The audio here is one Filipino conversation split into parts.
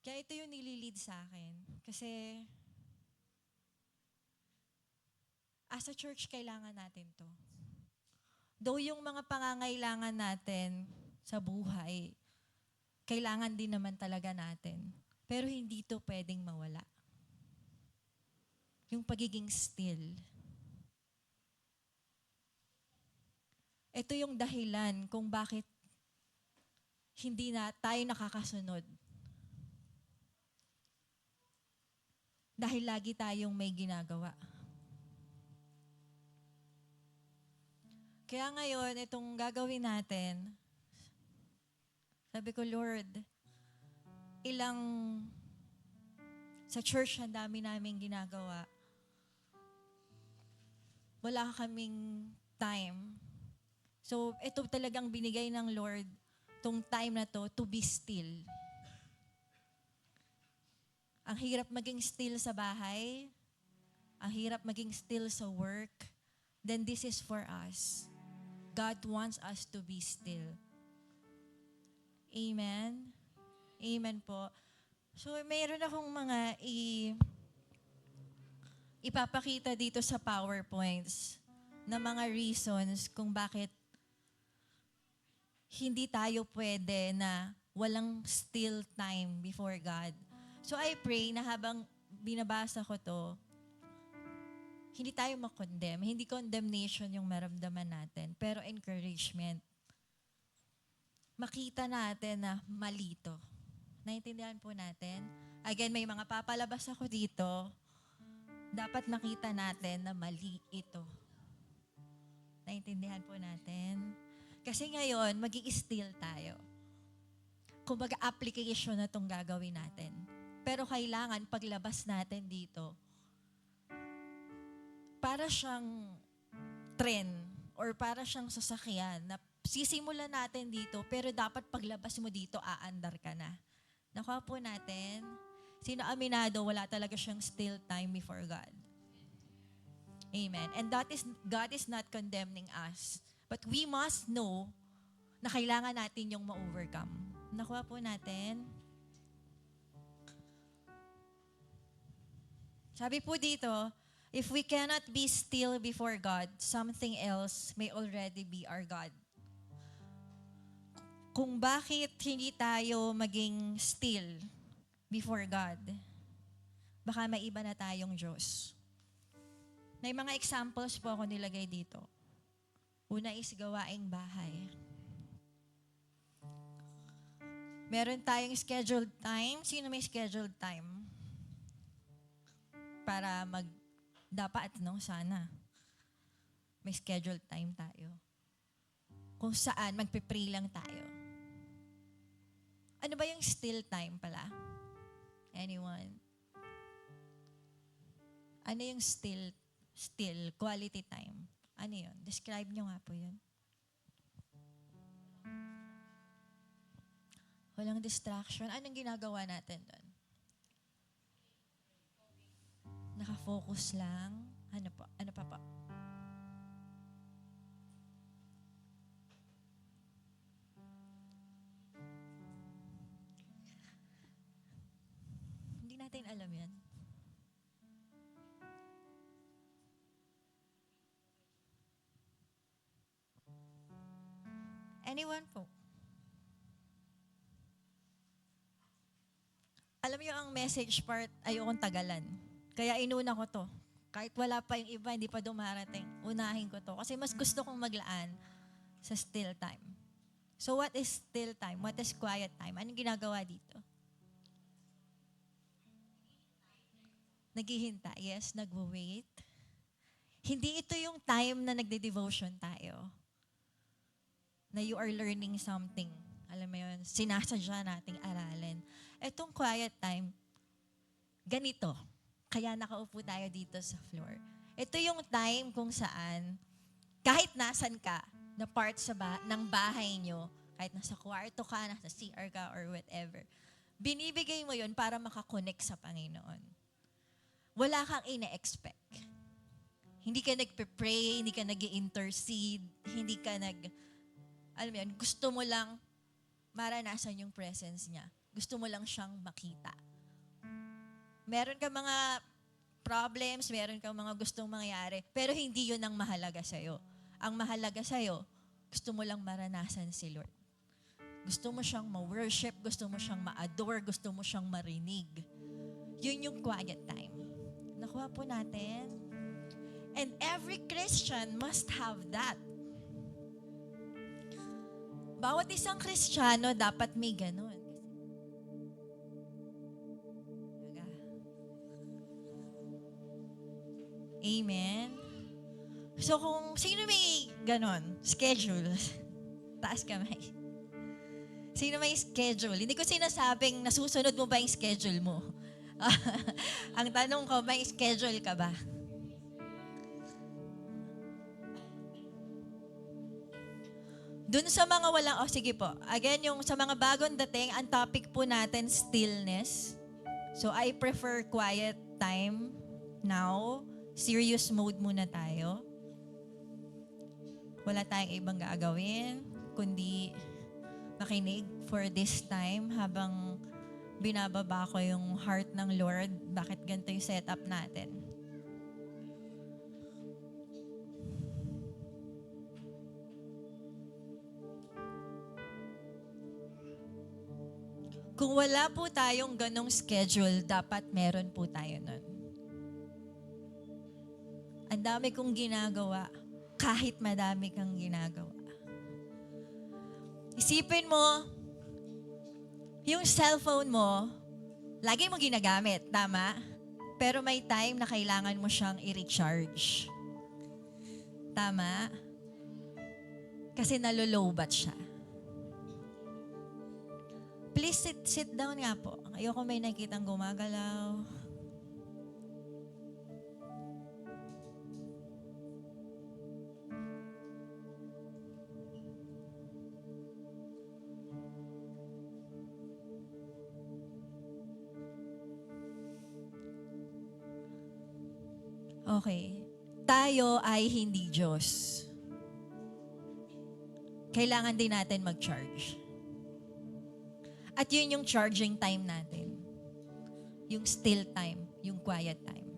Kaya ito yung nililid sa akin. Kasi as a church, kailangan natin to. Though yung mga pangangailangan natin sa buhay, kailangan din naman talaga natin. Pero hindi to pwedeng mawala. Yung pagiging still. Ito yung dahilan kung bakit hindi na tayo nakakasunod. Dahil lagi tayong may ginagawa. Kaya ngayon, itong gagawin natin, sabi ko, Lord, sa church ang dami namin ginagawa. Wala kaming time. So, ito talagang binigay ng Lord, tong time na to be still. Ang hirap maging still sa bahay. Ang hirap maging still sa work. Then this is for us. God wants us to be still. Amen? Amen po. So, mayroon akong mga ipapakita dito sa PowerPoints na mga reasons kung bakit hindi tayo pwede na walang still time before God. So I pray na habang binabasa ko to, hindi tayo makondemn. Hindi condemnation yung maramdaman natin, pero encouragement. Makita natin na mali to. Naintindihan po natin? Again, may mga papalabas ako dito. Dapat makita natin na mali ito. Naintindihan po natin? Kasi ngayon, mag-i-still tayo. Kumbaga, application na itong gagawin natin. Pero kailangan, paglabas natin dito, para siyang trend or para siyang sasakyan na sisimulan natin dito, pero dapat paglabas mo dito, aandar ka na. Nakuha po natin? Sino aminado, wala talaga siyang still time before God? Amen. And God is not condemning us. But we must know na kailangan natin yung ma-overcome. Nakuha po natin? Sabi po dito, if we cannot be still before God, something else may already be our God. Kung bakit hindi tayo maging still before God, baka may iba na tayong Diyos. May mga examples po ako nilagay dito. Una is gawaing bahay. Meron tayong scheduled time. Sino may scheduled time? Para dapat, no? Sana. May scheduled time tayo. Kung saan, magpipray lang tayo. Ano ba yung still time pala? Anyone? Ano yung still quality time? Ano yun? Describe nyo nga po yun. Walang distraction. Anong ginagawa natin doon? Nakafocus lang. Ano pa? Ano pa pa? Hindi natin alam yan. Anyone po? Alam niyo ang message part, ayokong tagalan. Kaya inuna ko to. Kahit wala pa yung iba, hindi pa dumarating, unahin ko to. Kasi mas gusto kong maglaan sa still time. So what is still time? What is quiet time? Anong ginagawa dito? Naghihintay. Yes, nagwo-wait. Hindi ito yung time na nagde-devotion tayo. Na you are learning something. Alam mo yun, sinasadya nating aralin. Etong quiet time, ganito. Kaya nakaupo tayo dito sa floor. Ito yung time kung saan, kahit nasan ka, na part ng bahay nyo, kahit nasa kwarto ka, nasa CR ka, or whatever, binibigay mo yun para makakonect sa Panginoon. Wala kang ina-expect. Hindi ka nagpe-pray, hindi ka nag-intercede, hindi ka alam mo yun, gusto mo lang maranasan yung presence niya. Gusto mo lang siyang makita. Meron ka mga problems, meron kang mga gustong mangyari, pero hindi yun ang mahalaga sa'yo. Ang mahalaga sa'yo, gusto mo lang maranasan si Lord. Gusto mo siyang ma-worship, gusto mo siyang ma-adore, gusto mo siyang marinig. Yun yung quiet time. Nakuha po natin? And every Christian must have that. Bawat isang Kristiyano dapat may ganun. Amen? So kung sino may ganon, schedule, taas kamay. Sino may schedule? Hindi ko sinasabing nasusunod mo ba yung schedule mo. Ang tanong ko, may schedule ka ba? Dun sa mga walang, sige po. Again, yung sa mga bagong dating, ang topic po natin, stillness. So I prefer quiet time now. Serious mode muna tayo. Wala tayong ibang gagawin, kundi makinig for this time habang binababa ko yung heart ng Lord. Bakit ganito yung setup natin? Kung wala po tayong ganong schedule, dapat meron po tayo nun. Ang dami kong ginagawa, kahit madami kang ginagawa. Isipin mo, yung cellphone mo, lagi mo ginagamit, tama? Pero may time na kailangan mo siyang i-recharge. Tama? Kasi nalolobat siya. Please sit down nga po. Ayoko may nakitang gumagalaw. Okay. Tayo ay hindi Diyos. Kailangan din natin mag-charge. At yun yung charging time natin. Yung still time, yung quiet time.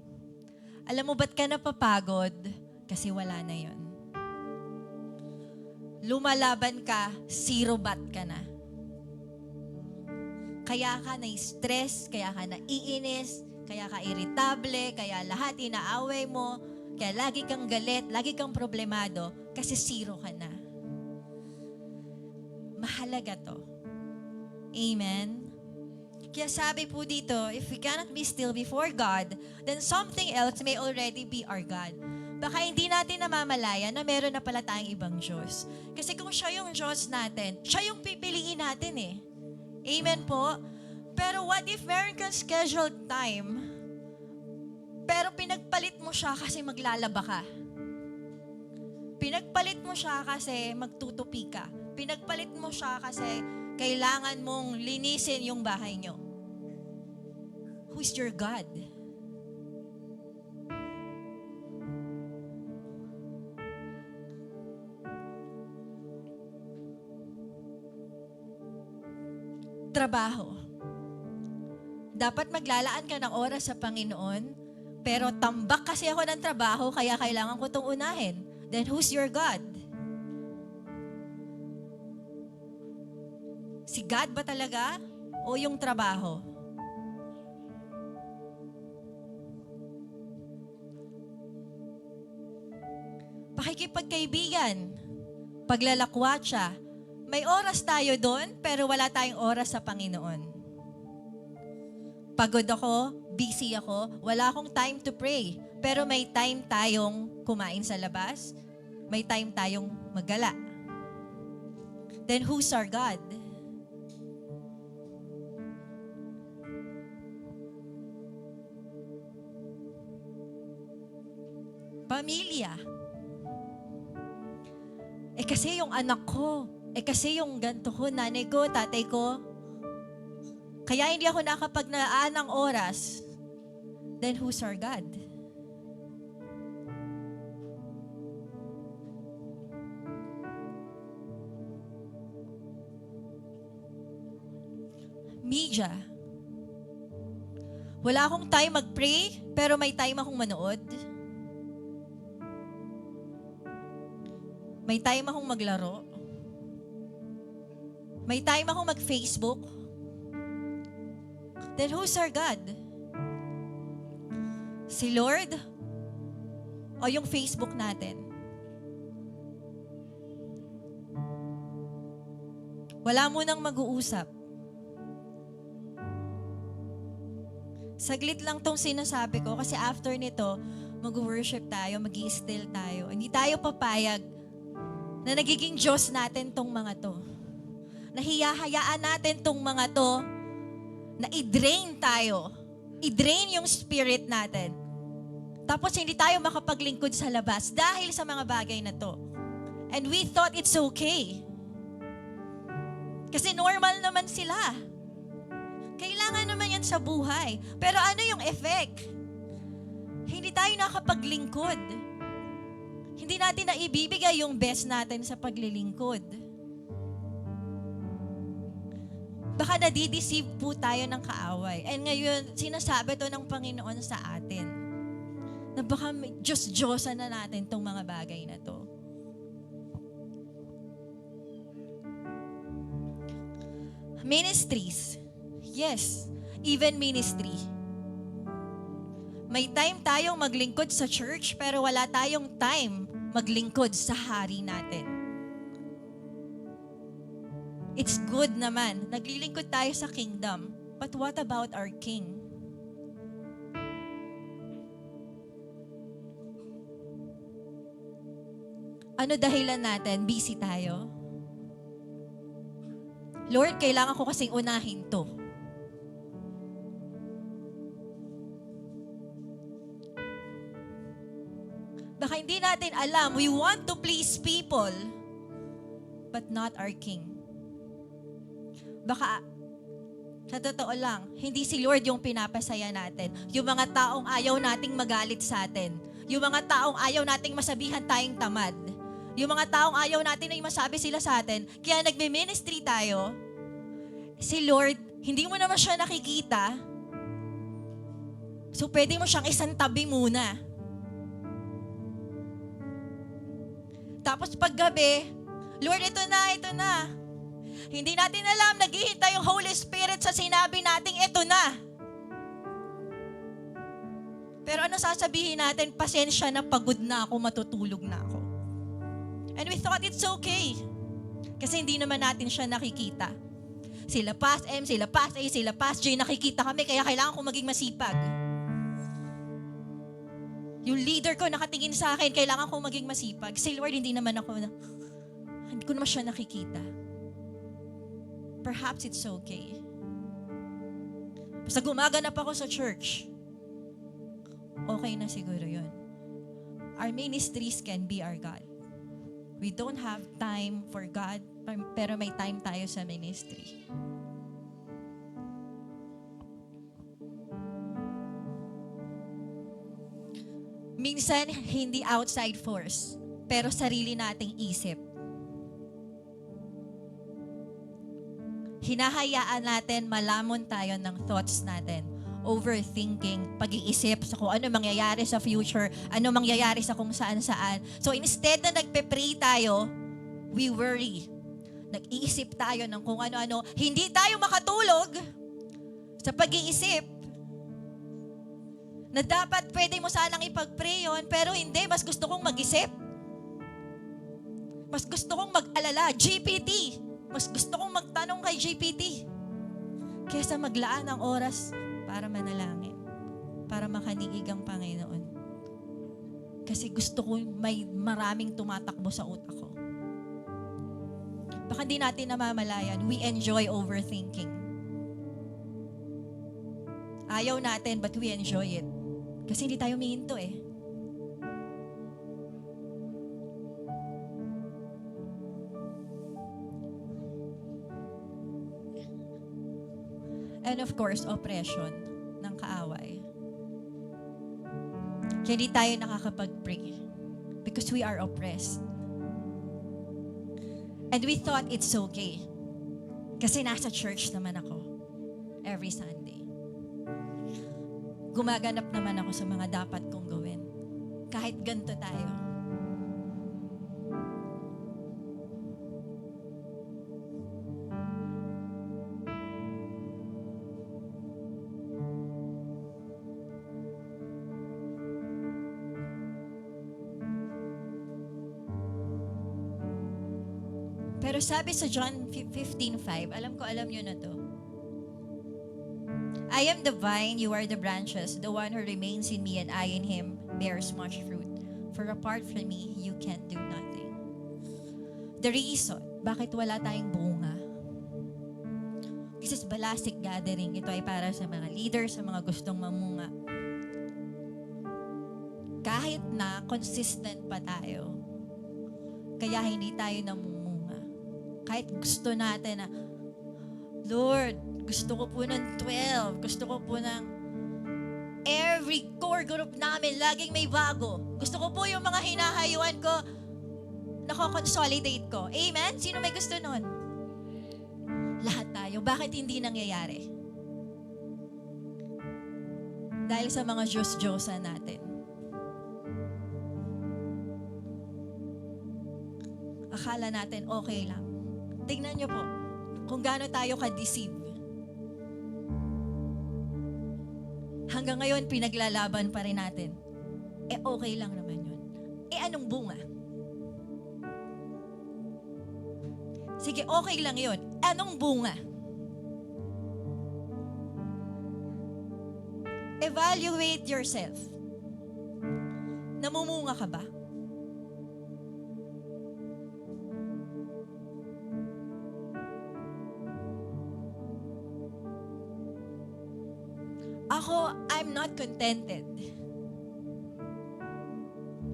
Alam mo ba't ka napapagod? Kasi wala na yun. Lumalaban ka, zero bat ka na. Kaya ka na-stress, kaya ka naiinis, kaya ka irritable, kaya lahat inaaway mo, kaya lagi kang galit, lagi kang problemado, kasi zero ka na. Mahalaga to. Amen? Kaya sabi po dito, if we cannot be still before God, then something else may already be our God. Baka hindi natin namamalaya na meron na pala tayong ibang Diyos. Kasi kung siya yung Diyos natin, siya yung pipiliin natin eh. Amen po? Pero what if meron kang scheduled time, pero pinagpalit mo siya kasi maglalaba ka? Pinagpalit mo siya kasi magtutupi ka. Pinagpalit mo siya kasi kailangan mong linisin yung bahay nyo. Who's your God? Trabaho. Dapat maglalaan ka ng oras sa Panginoon, pero tambak kasi ako ng trabaho, kaya kailangan ko itong unahin. Then who's your God? Si God ba talaga? O yung trabaho? Pakikipagkaibigan, paglalakwatsa, may oras tayo doon, pero wala tayong oras sa Panginoon. Pagod ako, busy ako, wala akong time to pray. Pero may time tayong kumain sa labas, may time tayong maggala. Then who's our God? Pamilya. Kasi yung anak ko, kasi yung ganto ko, nanay ko, tatay ko, kaya hindi ako nakapaglaan ng oras, then who's our God? media. Wala akong time mag-pray, pero may time akong manood. May time akong maglaro. May time akong mag-Facebook. Then who's our God? Si Lord? O yung Facebook natin? Wala munang mag-uusap. Saglit lang tong sinasabi ko kasi after nito, mag-worship tayo, mag-i-still tayo. Hindi tayo papayag na nagiging Diyos natin tong mga to. Nahiyahayaan natin tong mga to na i-drain tayo. I-drain yung spirit natin. Tapos hindi tayo makapaglingkod sa labas dahil sa mga bagay na to. And we thought it's okay. Kasi normal naman sila. Kailangan naman yan sa buhay. Pero ano yung effect? Hindi tayo nakapaglingkod. Hindi natin na ibibigay yung best natin sa paglilingkod. Baka nadideceive po tayo ng kaaway. And ngayon, sinasabi to ng Panginoon sa atin. Na baka Diyos-Diyosan na natin tong mga bagay na to. Ministries. Yes, even ministry. May time tayong maglingkod sa church, pero wala tayong time maglingkod sa hari natin. It's good naman. Naglilingkod tayo sa kingdom. But what about our king? Ano dahilan natin? Busy tayo? Lord, kailangan ko kasing unahin to. Baka hindi natin alam, we want to please people, but not our King. Baka, sa totoo lang, hindi si Lord yung pinapasaya natin. Yung mga taong ayaw nating magalit sa atin. Yung mga taong ayaw nating masabihan tayong tamad. Yung mga taong ayaw natin na masabi sila sa atin. Kaya nagme-ministry tayo. Si Lord, hindi mo naman siya nakikita. So pwede mo siyang isantabi muna. Tapos paggabi, Lord, ito na. Hindi natin alam, naghihintay yung Holy Spirit sa sinabi nating ito na. Pero ano sasabihin natin? Pasensya na, pagod na ako, matutulog na ako. And we thought it's okay. Kasi hindi naman natin siya nakikita. Sila Pas M, sila Pas A, sila Pas J, nakikita kami, kaya kailangan ko maging masipag. Yung leader ko nakatingin sa akin, kailangan kong maging masipag. Si Lord, hindi ko naman siya nakikita. Perhaps it's okay. Basta gumaganap ako sa church, okay na siguro yun. Our ministries can be our God. We don't have time for God, pero may time tayo sa ministry. Minsan, hindi outside force, pero sarili nating isip. Hinahayaan natin malamon tayo ng thoughts natin. Overthinking, pag-iisip sa kung ano mangyayari sa future, ano mangyayari sa kung saan-saan. So instead na nagpe-pray tayo, we worry. Nag-iisip tayo ng kung ano-ano. Hindi tayo makatulog sa pag-iisip na dapat pwede mo sanang ipag-pray yun, pero hindi, mas gusto kong mag-isip. Mas gusto kong mag-alala. GPT. Mas gusto kong magtanong kay GPT. Kesa maglaan ng oras para manalangin. Para makaniig ang Panginoon. Kasi gusto ko may maraming tumatakbo sa utak ko. Baka di natin namamalayan, we enjoy overthinking. Ayaw natin, but we enjoy it. Kasi hindi tayo mihinto eh. And of course, oppression ng kaaway. Kaya hindi tayo nakakapag-pray because we are oppressed. And we thought it's okay. Kasi nasa church naman ako. every Sunday. Gumaganap naman ako sa mga dapat kong gawin. Kahit ganito tayo. Pero sabi sa John 15:5, alam nyo na to. I am the vine, you are the branches. The one who remains in me and I in him bears much fruit. For apart from me, you can't do nothing. The reason, bakit wala tayong bunga? This is Balasik Gathering. Ito ay para sa mga leaders, sa mga gustong mamunga. Kahit na consistent pa tayo, kaya hindi tayo namumunga. Kahit gusto natin na, Lord, gusto ko po ng 12. Gusto ko po ng every core group namin, laging may bago. Gusto ko po yung mga hinahayuan ko, nako-consolidate ko. Amen? Sino may gusto nun? Lahat tayo. Bakit hindi nangyayari? Dahil sa mga Diyos-Diyosan natin. Akala natin okay lang. Tingnan nyo po, kung gaano tayo ka-deceive. Hanggang ngayon, pinaglalaban pa rin natin. Okay lang naman yun. Anong bunga? Sige, okay lang yun. Anong bunga? Evaluate yourself. Namumunga ka ba? Ako, I'm not contented.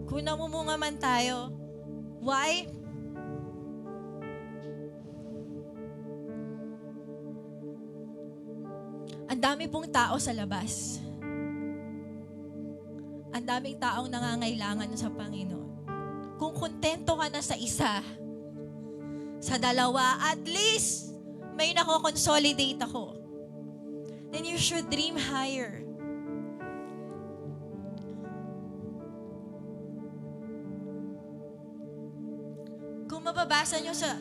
Kung namumunga man tayo, why? Ang dami pong tao sa labas. Ang daming taong nangangailangan sa Panginoon. Kung kontento ka na sa isa, sa dalawa, at least may nako-consolidate ako, then you should dream higher. Kung mababasa nyo sa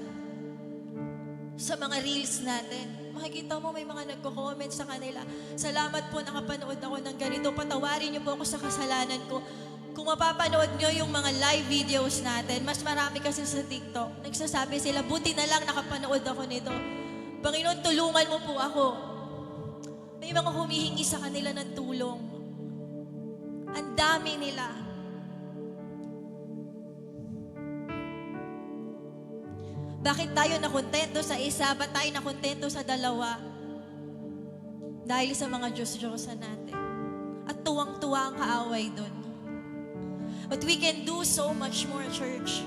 mga reels natin, makikita mo may mga nagko-comment sa kanila, salamat po nakapanood ako ng ganito, patawarin niyo po ako sa kasalanan ko. Kung mapapanood nyo yung mga live videos natin, mas marami kasi sa TikTok, nagsasabi sila, buti na lang nakapanood ako nito. Panginoon, tulungan mo po ako. May mga humihingi sa kanila ng tulong. Ang dami nila. Bakit tayo nakontento sa isa? Ba't tayo nakontento sa dalawa? Dahil sa mga Diyos-Diyosan natin. At tuwang-tuwa ang kaaway doon. But we can do so much more, church.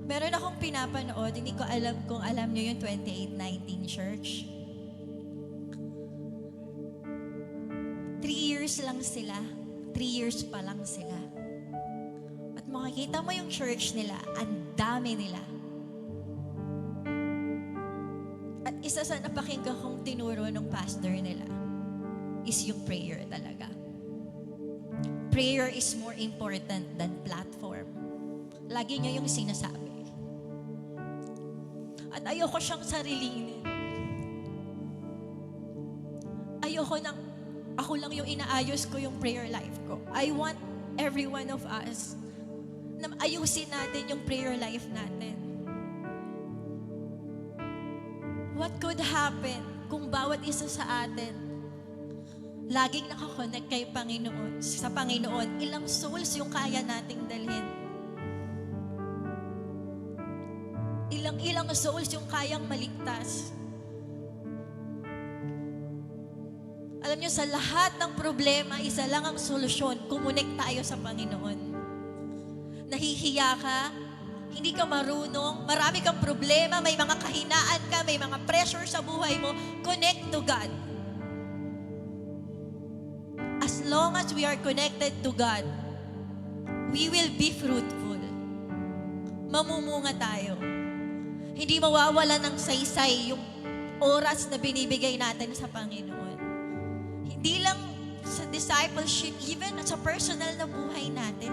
Meron akong pinapanood, hindi ko alam kung alam nyo yung 2819 Church. 3 years lang sila. 3 years pa lang sila. At makikita mo yung church nila, ang dami nila. At isa sa napakinggan kong tinuro ng pastor nila is yung prayer talaga. Prayer is more important than platform. Lagi niya yung sinasabi. At ayoko siyang sarilinin. Ayoko nang ako lang yung inaayos ko yung prayer life ko. I want every one of us na ayusin natin yung prayer life natin. What could happen kung bawat isa sa atin laging nakakonect kay Panginoon, sa Panginoon, ilang souls yung kaya nating dalhin? Ilang souls yung kayang maligtas? Alam niyo, sa lahat ng problema, isa lang ang solusyon, kumonek tayo sa Panginoon. Nahihiya ka, hindi ka marunong, marami kang problema, may mga kahinaan ka, may mga pressure sa buhay mo, connect to God. As long as we are connected to God, we will be fruitful. mamumunga tayo. Hindi mawawala ng saysay yung oras na binibigay natin sa Panginoon. Hindi lang sa discipleship, even sa personal na buhay natin.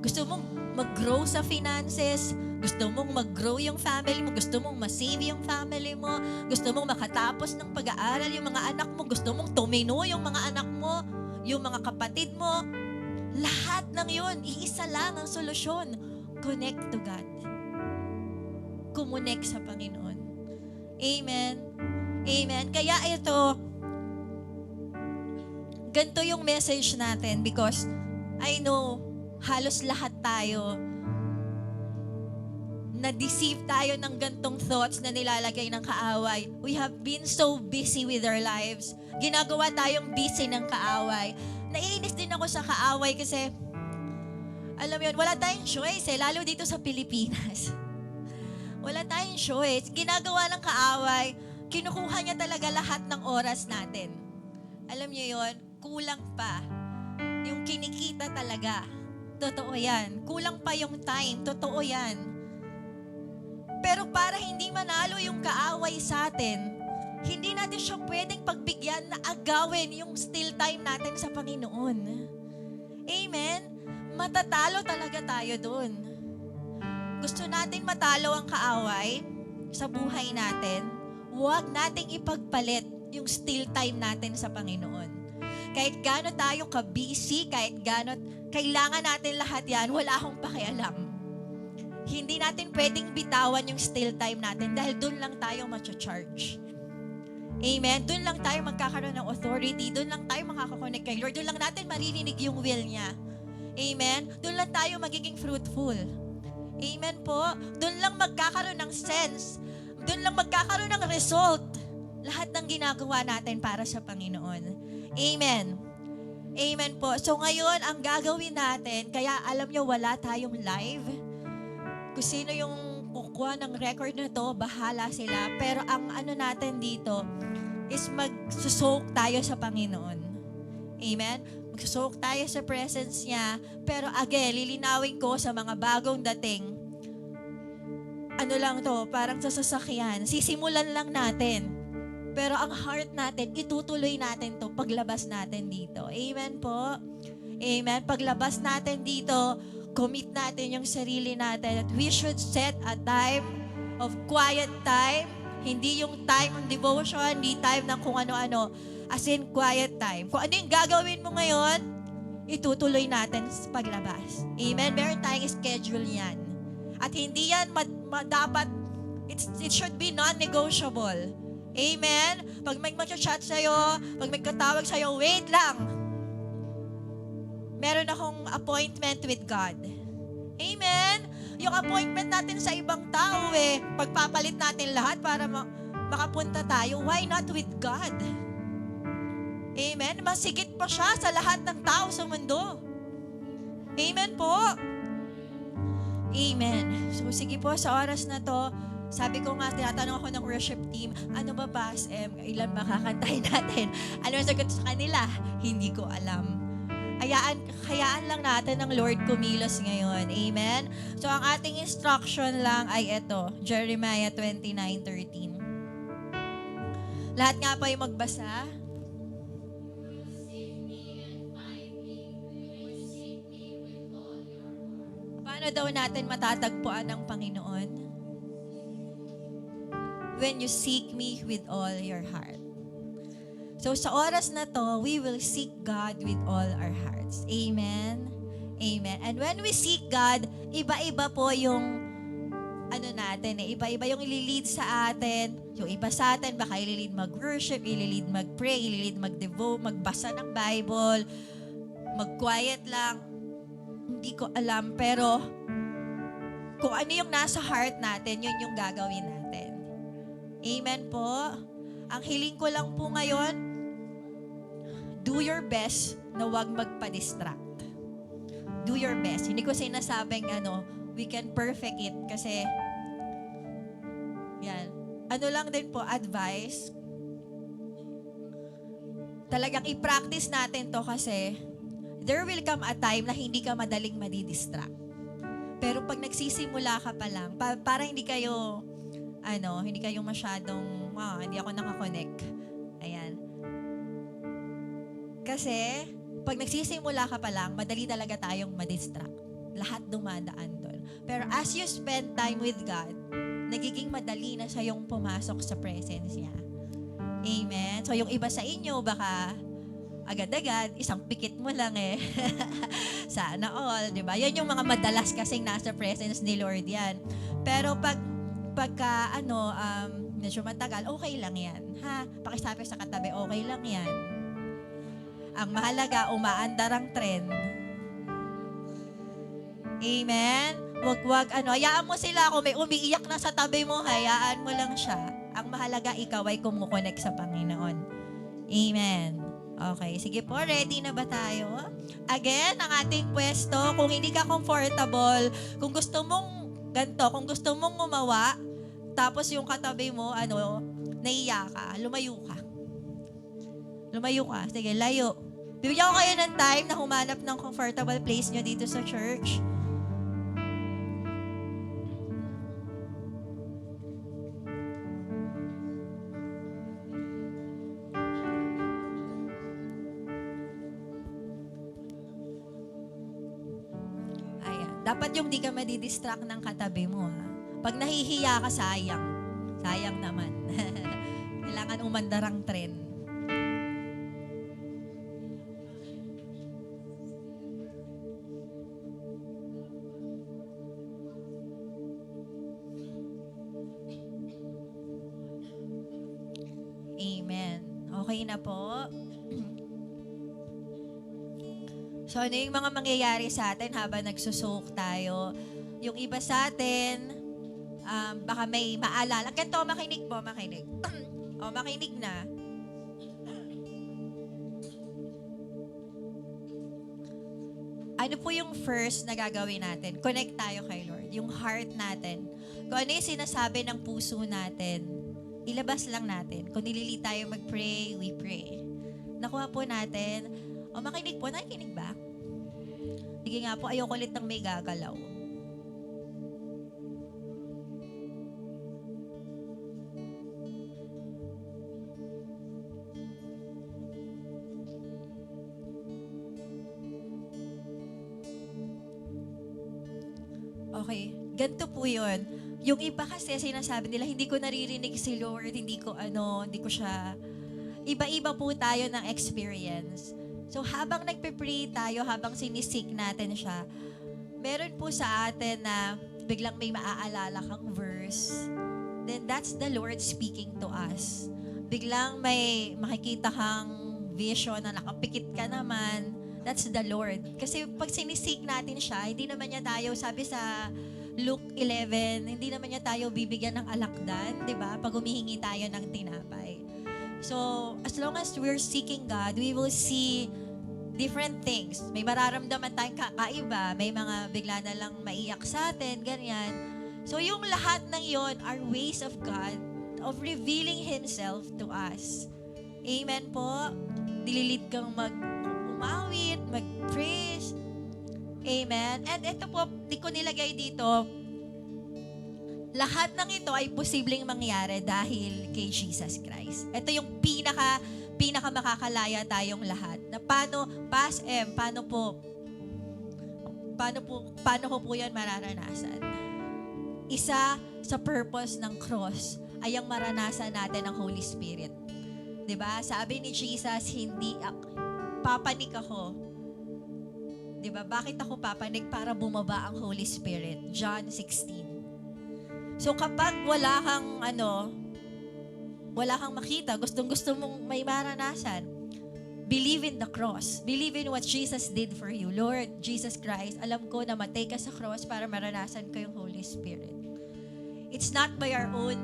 Gusto mong mag-grow sa finances, gusto mong mag-grow yung family mo, gusto mong ma-save yung family mo, gusto mong makatapos ng pag-aaral yung mga anak mo, gusto mong tumino yung mga anak mo, yung mga kapatid mo. Lahat ng yun, iisa lang ang solusyon. Connect to God. Kumonek sa Panginoon. Amen. Amen. Kaya ito, ganito yung message natin because I know halos lahat tayo na-deceive tayo ng gantong thoughts na nilalagay ng kaaway. We have been so busy with our lives. Ginagawa tayong busy ng kaaway. Naiinis din ako sa kaaway kasi, alam mo yun, wala tayong choice lalo dito sa Pilipinas. Wala tayong choice. Ginagawa ng kaaway, kinukuha niya talaga lahat ng oras natin. Alam niyo yun, kulang pa. Yung kinikita talaga. Totoo yan. Kulang pa yung time. Totoo yan. Pero para hindi manalo yung kaaway sa atin, hindi natin siya pwedeng pagbigyan na agawin yung still time natin sa Panginoon. Amen? Matatalo talaga tayo dun. Gusto natin matalo ang kaaway sa buhay natin, huwag nating ipagpalit yung still time natin sa Panginoon. Kahit gaano tayo ka-busy, kahit gaano kailangan natin lahat yan, wala akong pakialam. Hindi natin pwedeng bitawan yung still time natin dahil doon lang tayo ma-charge. Amen? Doon lang tayo magkakaroon ng authority. Doon lang tayo makakakonect kay Lord. Doon lang natin maririnig yung will niya. Amen? Doon lang tayo magiging fruitful. Amen po? Doon lang magkakaroon ng sense. Doon lang magkakaroon ng result. Lahat ng ginagawa natin para sa Panginoon. Amen. Amen po. So ngayon, ang gagawin natin, kaya alam nyo, wala tayong live. Kung sino yung kukuha ng record na to, bahala sila. Pero ang ano natin dito is magsusok tayo sa Panginoon. Amen? Magsusok tayo sa presence niya. Pero again, lilinawin ko sa mga bagong dating. Ano lang to, parang sa sasakyan. Sisimulan lang natin. Pero ang heart natin, itutuloy natin to paglabas natin dito. Amen po? Amen? Paglabas natin dito, commit natin yung sarili natin that we should set a time of quiet time. Hindi yung time ng devotion, hindi time ng kung ano-ano. As in, quiet time. Kung ano yung gagawin mo ngayon, itutuloy natin sa paglabas. Amen? Meron tayong schedule yan. At hindi yan dapat, it should be non-negotiable. Amen? Pag may mag-chat sa'yo, pag may katawag sa'yo, wait lang. Meron akong appointment with God. Amen? Yung appointment natin sa ibang tao pagpapalit natin lahat para makapunta tayo. Why not with God? Amen? Masigit pa siya sa lahat ng tao sa mundo. Amen po? Amen. So sige po, sa oras na to, sabi ko nga, tinatanong ako ng worship team, ano ba ilan ba kakantahin natin? Ano ang sagot sa kanila? Hindi ko alam. Hayaan lang natin ng Lord kumilos ngayon. Amen? So, ang ating instruction lang ay ito, Jeremiah 29:13. Lahat nga pa yung magbasa. Paano daw natin matatagpuan ang Panginoon? When you seek me with all your heart. So sa oras na to, we will seek God with all our hearts. Amen? Amen. And when we seek God, iba-iba po yung natin iba-iba yung ililid sa atin. Yung iba sa atin, baka ililid mag-worship, ililid mag-pray, ililid mag-devote, magbasa ng Bible, mag-quiet lang. Hindi ko alam, pero kung ano yung nasa heart natin, yun yung gagawin natin. Amen po? Ang hiling ko lang po ngayon, do your best na huwag magpa-distract. Do your best. Hindi ko sinasabing we can perfect it kasi yan. Ano lang din po, advice. Talagang i-practice natin to kasi there will come a time na hindi ka madaling madidistract. Pero pag nagsisimula ka pa lang, para hindi kayo masyadong, hindi ako nakakonect. Ayan. Kasi, pag nagsisimula ka pa lang, madali talaga tayong madistract. Lahat dumadaan doon. Pero as you spend time with God, nagiging madali na siya yung pumasok sa presence niya. Amen? So, yung iba sa inyo, baka agad-agad, isang pikit mo lang eh. Sana all, di ba? Yan yung mga madalas kasing nasa presence ni Lord yan. Pero pagka medyo matagal, okay lang yan. Pakisabi sa katabi, okay lang yan. Ang mahalaga, umaandar ang trend. Amen? Wag, hayaan mo sila. Kung may umiiyak na sa tabi mo, hayaan mo lang siya. Ang mahalaga, ikaw ay kumukonek sa Panginoon. Amen. Okay, sige po, ready na ba tayo? Again, ang ating pwesto, kung hindi ka comfortable, kung gusto mong gumawa, tapos yung katabi mo, naiya ka, lumayo ka. Lumayo ka. Sige, layo. Bibigyan ko kayo ng time na humanap ng comfortable place nyo dito sa church. Dapat yung di ka madidistract ng katabi mo. Pag nahihiya ka, sayang. Sayang naman. Kailangan umandar ang trend. Amen. Okay na po. So, ano yung mga mangyayari sa atin habang nagsusuk tayo? Yung iba sa atin, baka may maalala. Ganito, makinig po, makinig. Makinig na. Ano po yung first na gagawin natin? Connect tayo kay Lord. Yung heart natin. Kung ano yung sinasabi ng puso natin, ilabas lang natin. Kung nilili tayo mag-pray, we pray. Nakuha po natin. Makinig po. Nakikinig ba? Sige nga po, ayoko ulit ng may gagalaw. Okay, ganito po yun. Yung iba kasi sinasabi nila, hindi ko naririnig si Lord, hindi ko siya, iba-iba po tayo ng experience. So, habang nagpe-pray tayo, habang sinisik natin siya, meron po sa atin na biglang may maaalala kang verse, then that's the Lord speaking to us. Biglang may makikita kang vision na nakapikit ka naman, that's the Lord. Kasi pag sinisik natin siya, hindi naman niya tayo, sabi sa Luke 11, hindi naman niya tayo bibigyan ng alakdan, di ba? Pag humihingi tayo ng tinapay. So, as long as we're seeking God, we will see different things. May mararamdaman tayong kakaiba, may mga bigla na lang maiyak sa atin, ganyan. So, yung lahat ng yon are ways of God of revealing Himself to us. Amen po. Dililid kang umawit, mag-praise. Amen. And ito po, di ko nilagay dito, lahat ng ito ay posibleng mangyari dahil kay Jesus Christ. Ito yung pinaka makakalaya tayong lahat. Na paano ko po yan mararanasan? Isa sa purpose ng cross ay ang maranasan natin ng Holy Spirit. 'Di ba? Sabi ni Jesus, papanik ako. 'Di ba? Bakit ako papanik? Para bumaba ang Holy Spirit. John 16. So kapag wala kang makita, gustong-gusto mong may maranasan, believe in the cross. Believe in what Jesus did for you. Lord Jesus Christ, alam ko na matay ka sa cross para maranasan ko yung Holy Spirit. It's not by our own,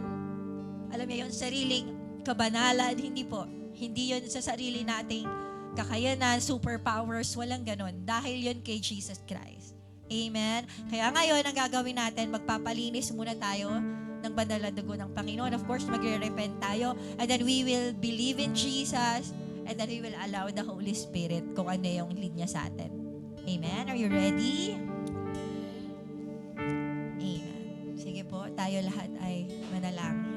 alam niyo yun, sariling kabanalan. Hindi po. Hindi yun sa sarili nating kakayanan, superpowers, walang ganon. Dahil yun kay Jesus Christ. Amen? Kaya ngayon, ang gagawin natin, magpapalinis muna tayo ng banal na dugo ng Panginoon. Of course, magre-repent tayo. And then we will believe in Jesus. And then we will allow the Holy Spirit kung ano yung lead niya sa atin. Amen? Are you ready? tayo lahat ay manalangin.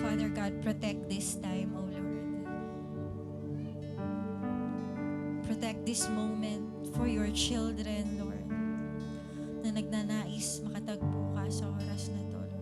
Father God, protect this time, O Lord. Protect this moment for your children, Lord, na nagnanais makatagpo ka sa oras na to, Lord.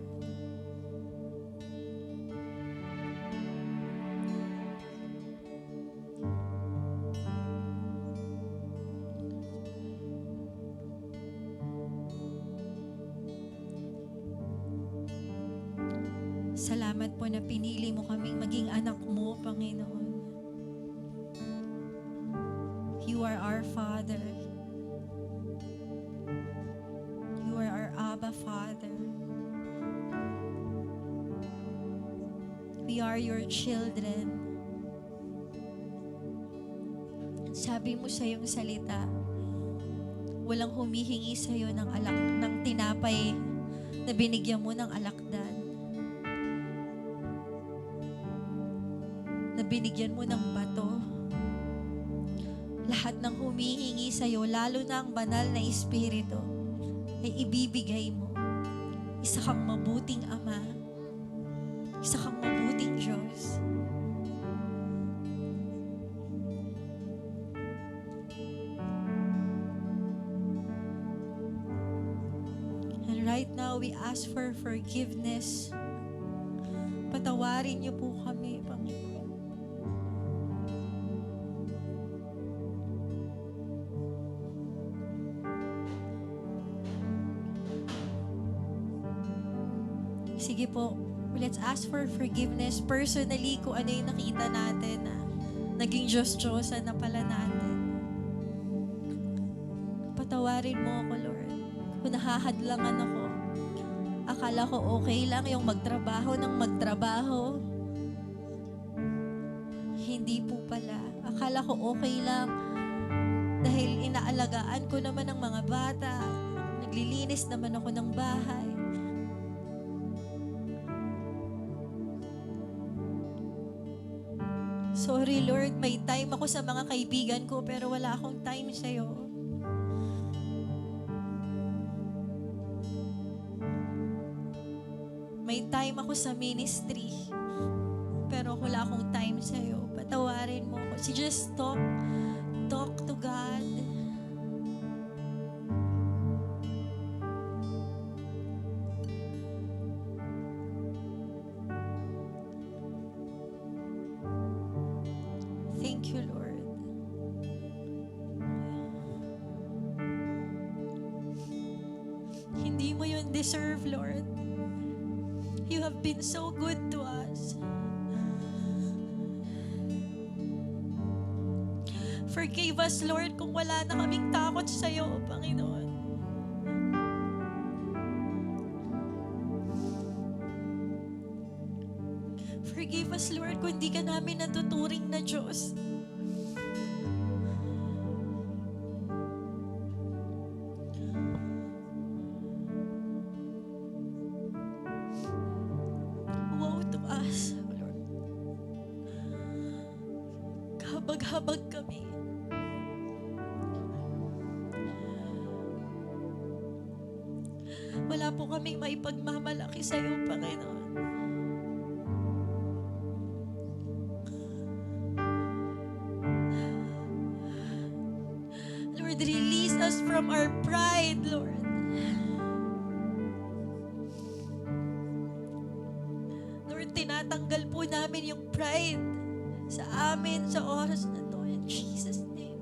Salamat po na pinili mo kaming maging anak mo, Panginoon. You are our Father. You are our Abba Father. We are your children. Sabi mo sa iyong salita, walang humihingi sa iyo ng tinapay na binigyan mo ng alakdan. Na binigyan mo ng bato. Lahat ng humihingi sa iyo, lalo na ang banal na Espiritu, ay ibibigay mo. Isa kang mabuting Ama. Isa kang mabuting Diyos. And right now, we ask for forgiveness. Patawarin niyo po kami, Panginoon. Sige po, let's ask for forgiveness personally kung ano yung nakita natin na naging Diyos-Diyosan na pala natin. Patawarin mo ako, Lord. Kung nahahadlangan ako, akala ko okay lang yung magtrabaho ng magtrabaho. Hindi po pala. Akala ko okay lang dahil inaalagaan ko naman ng mga bata. Naglilinis naman ako ng bahay. Sorry, Lord, may time ako sa mga kaibigan ko pero wala akong time sa'yo. May time ako sa ministry pero wala akong time sa'yo. Patawarin mo ako. So just talk to God. Thank you, Lord. Hindi mo yun deserve, Lord. You have been so good to us. Forgive us, Lord, kung wala na kaming takot sa'yo, Panginoon. Forgive us, Lord, kung hindi ka namin natuturing na Diyos. Woe to us, Lord. Kabag-habag kami. Wala po kaming maipagmamalaki sa iyo, Panginoon. Lord, release us from our pride, Lord. Lord, tinatanggal po namin yung pride sa amin sa oras na to. In Jesus' name.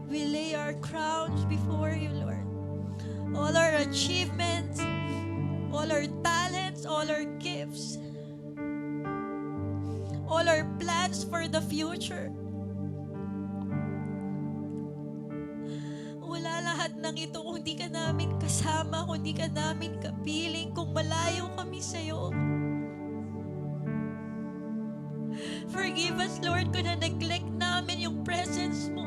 We lay our crowns before you, Lord. All our achievements, all our talents, all our gifts, all our plans for the future. Wala lahat lahat ng ito kung di ka namin kasama, kung di ka namin kapiling, kung malayo kami sa'yo. Forgive us, Lord, kung na-neglect namin yung presence mo.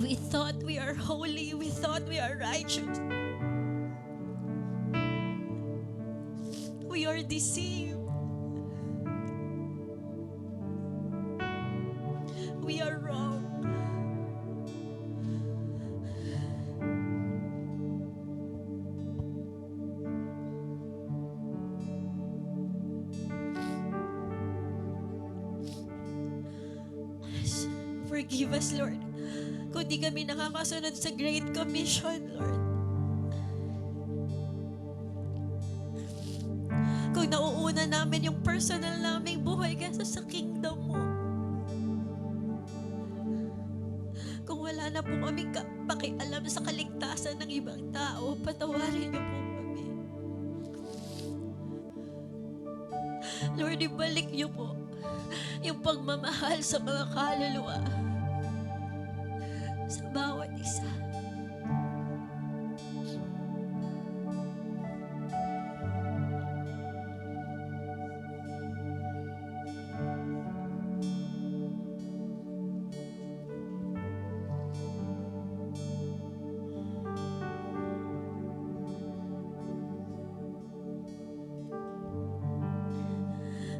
We thought we are holy. We thought we are righteous. We are deceived. We are wrong. Forgive us, Lord, kung di kami nakakasunod sa Great Commission, Lord. Kung nauuna namin yung personal naming buhay kaysa sa kingdom mo. Kung wala na po kami pakialam sa kaligtasan ng ibang tao, patawarin niyo po kami. Lord, ibalik niyo po yung pagmamahal sa mga kaluluwa sa bawat isa.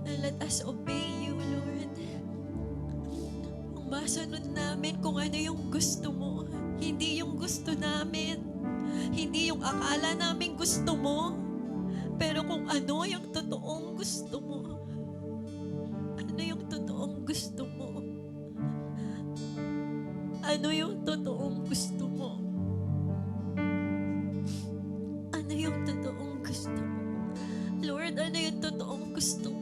And let us obey you, Lord. Ang masunod namin kung ano yung gusto mo, hindi yung gusto namin, hindi yung akala namin gusto mo, pero kung ano yung totoong gusto mo. Ano yung totoong gusto mo? Ano yung totoong gusto mo? Ano yung totoong gusto mo? Lord, ano yung totoong gusto mo?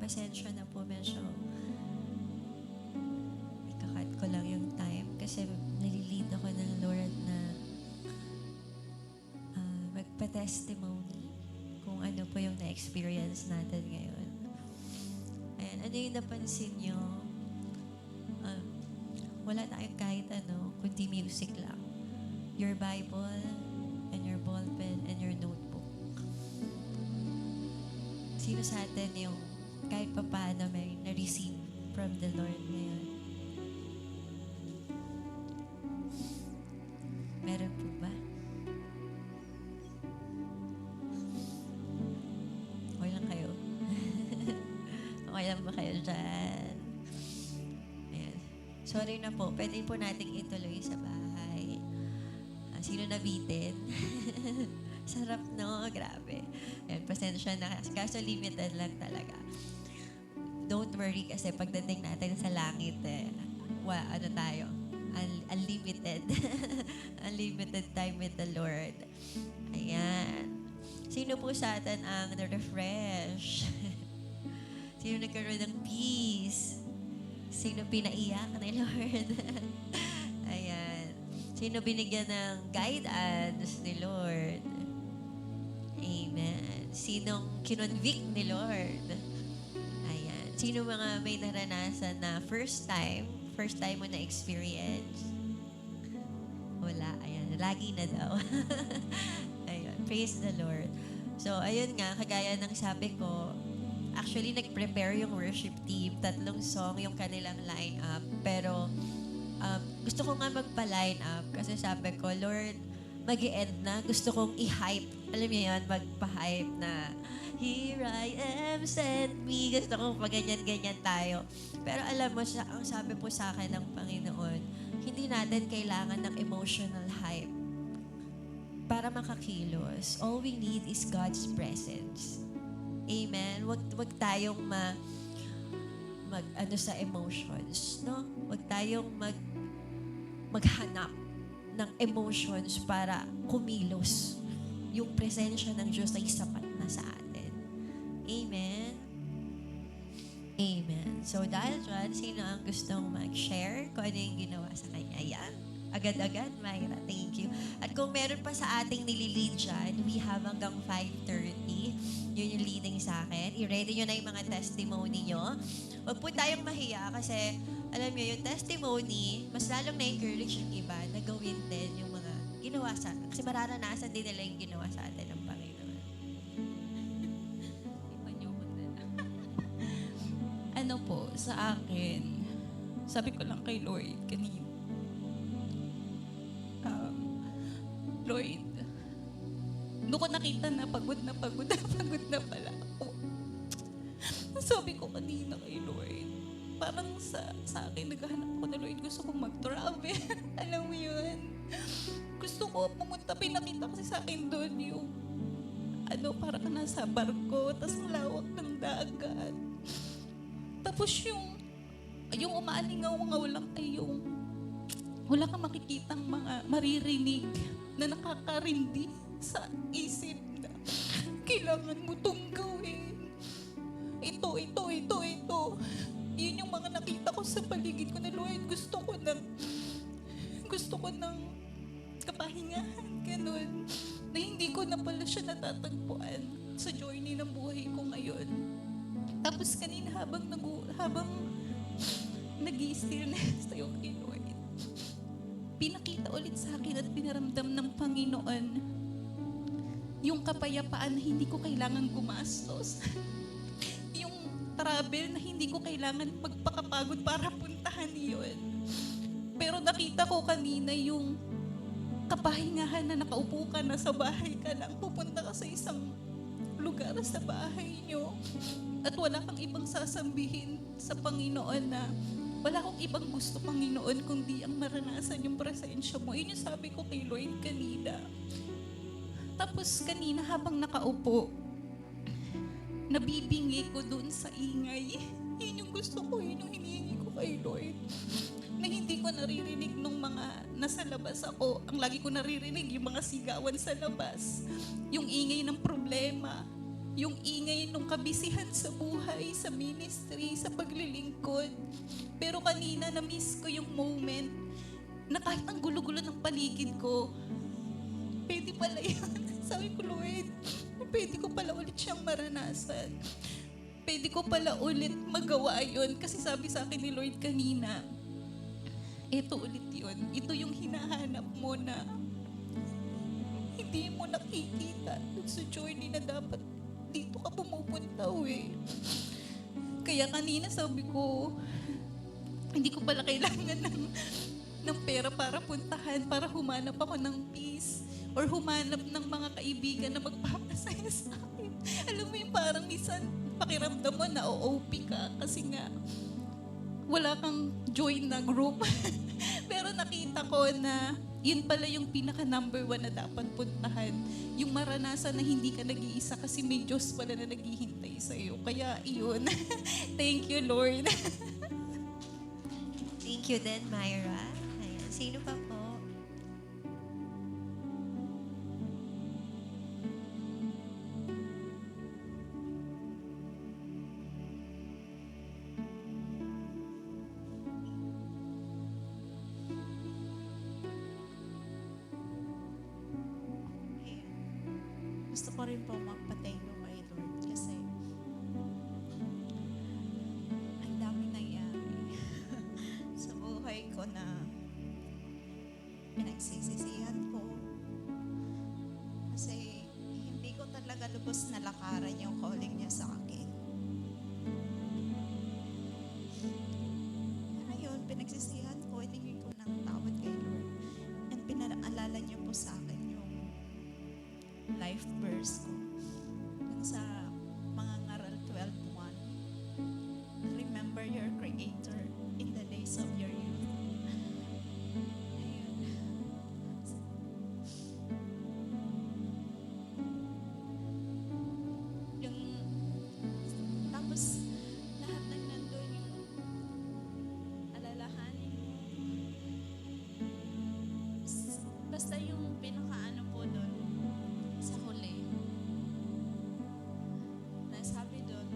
pasensya na po, medyo ikakat ko lang yung time kasi nalilid ako ng Lord na magpa-testimony kung ano po yung na-experience natin ngayon. Ayan, ano yung napansin nyo? Wala tayong kahit ano, kundi music lang. Your Bible and your ballpen and your notebook. Sino sa atin yung kahit pa paano may na-receive from the Lord ngayon? Meron po ba? Okay lang kayo? Okay lang ba kayo dyan? Ayan. Sorry na po. Pwede po nating ituloy sa bahay. Sino nabitin? Sarap, no? Grabe. Ayan, pasensya na. Kaso limited lang talaga. Don't worry kasi pagdating natin sa langit, ano tayo? Unlimited. Unlimited time with the Lord. Ayan. Sino po sa atin ang na-refresh? Sino nagkaroon ng peace? Sino pinaiyak ni Lord? Ayan. Sino binigyan ng guidance ni Lord? Amen. Sinong kinonvict ni Lord? Ayan. Sino mga may naranasan na first time mo na experience? Wala. Ayan. Lagi na daw. Ayan. Praise the Lord. So, ayun nga, kagaya ng sabi ko, actually, nag-prepare yung worship team. 3 song yung kanilang line-up. Pero, gusto ko nga magpa-line up kasi sabi ko, Lord, mag-i-end na. Gusto kong i-hype. Alam niyo yun, magpa-hype na, Here I am, send me. Gusto kong pag-ganyan-ganyan tayo. Pero alam mo, ang sabi po sa akin ng Panginoon, hindi natin kailangan ng emotional hype para makakilos. All we need is God's presence. Amen? Wag tayong sa emotions, no? Wag tayong maghanap ng emotions para kumilos. Yung presensya ng Diyos ay sapat na sa atin. Amen? Amen. So dahil dyan, sino ang gustong mag-share kung ano yung ginawa sa kanya? Yan. Agad-agad, Myra. Thank you. At kung meron pa sa ating nililid dyan, we have hanggang 5:30. Yun yung leading sa akin. I-ready nyo na yung mga testimony nyo. Huwag po tayong mahiya kasi alam nyo, yung testimony, mas lalong na-encourage yung iba na gawin din yung mga ginawa sa atin. Kasi mararanasan din nila yung ginawa sa atin ng Panginoon. Ano po, sa akin, sabi ko lang kay Lord kanina, Lord, doon ko nakita na pagod na pagod na pala ako. Sabi ko kanina kay Lord, parang sa akin, naghahanap ko na Lord, gusto kong mag-travel. Alam mo yun? Gusto ko pumunta, pinakita kasi sa akin doon yung, para ka nasa barko, tas ang lawak ng dagat. Tapos yung umaalingaw-ngaw lang ay yung, wala kang makikitang mga maririnig na nakakarindi sa isip na kailangan mo itong gawin. Ito. Yun yung mga nakita ko sa paligid ko na, Lord, gusto ko ng kapahingahan, ganun. Na hindi ko na pala siya natatagpuan sa journey ng buhay ko ngayon. Tapos kanina habang nag-i-stillness tayo kay Lord, pinakita ulit sa akin at pinaramdam ng Panginoon yung kapayapaan na hindi ko kailangan gumastos. Yung travel na hindi ko kailangan magpakapagod para puntahan yun. Pero nakita ko kanina yung kapahingahan na nakaupo ka na sa bahay ka lang, pupunta ka sa isang lugar sa bahay nyo at wala kang ibang sasambihin sa Panginoon na wala akong ibang gusto, Panginoon, kundi ang maranasan yung presensya mo. Yun yung sabi ko kay Lord kanina. Tapos kanina habang nakaupo, nabibingi ko dun sa ingay. Yun yung gusto ko, yun yung hinihingi ko kay Lord. Na hindi ko naririnig nung mga nasa labas ako. Ang lagi ko naririnig, yung mga sigawan sa labas. Yung ingay ng problema. yung ingay nung kabisihan sa buhay, sa ministry, sa paglilingkod. Pero kanina na-miss ko yung moment na kahit ang gulo-gulo ng paligid ko, pwede pala yan. Sabi ko, Lord, pwede ko pala ulit siyang maranasan. Pwede ko pala ulit magawa yun. Kasi sabi sa akin ni Lord kanina, ito ulit yun. Ito yung hinahanap mo na hindi mo nakikita sa journey na dapat dito ka pumupunta eh. Kaya kanina sabi ko, hindi ko pala kailangan ng pera para puntahan, para humanap ako ng peace or humanap ng mga kaibigan na magpapasaya sa akin. Alam mo yung parang minsan pakiramdam mo na OOP ka kasi nga wala kang join na group. Pero nakita ko na yun pala yung pinaka number 1 na dapat puntahan. Yung maranasan na hindi ka nag-iisa kasi may Diyos pala na naghihintay sa'yo. Kaya yun. Thank you, Lord. Thank you din, Myra. Ayan. Sino pa po? Gusto ko rin po magpa-thank you kay Lord kasi ang daming nangyari sa buhay ko na pinagsisisihan ko kasi hindi ko talaga lubos na lakaran yung calling niya sa akin. Ayun, pinagsisihan ko, hiningi ko ng tawad kay Lord and pinaalala niyo po sa akin yung life verse ko. Dun sa mga ngaral 12:1. Remember your Creator in the days of your youth. Ayun. Yung, tapos, lahat ng nandun yung alalahanin mo. Basta yung pinakaano po doon, sa huli. Nasabi doon,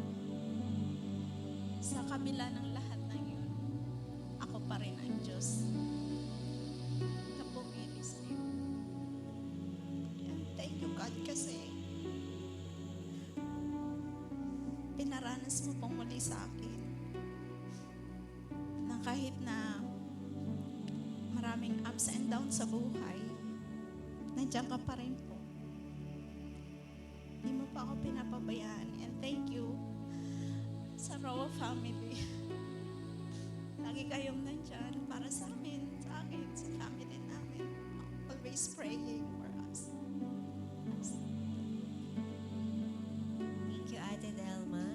sa kabila ng lahat ng yun, ako pa rin ang Diyos. Kapumilis niyo. And thank you God kasi pinaranas mo pong muli sa akin na kahit na maraming ups and downs sa buhay, nandiyan ka pa rin po. Hindi mo pa ako pinapabayaan. And thank you sa Roa family. Lagi kayong nandyan para sa amin, sa akin, sa family namin. Always praying for us. Thank you, Ate Delma.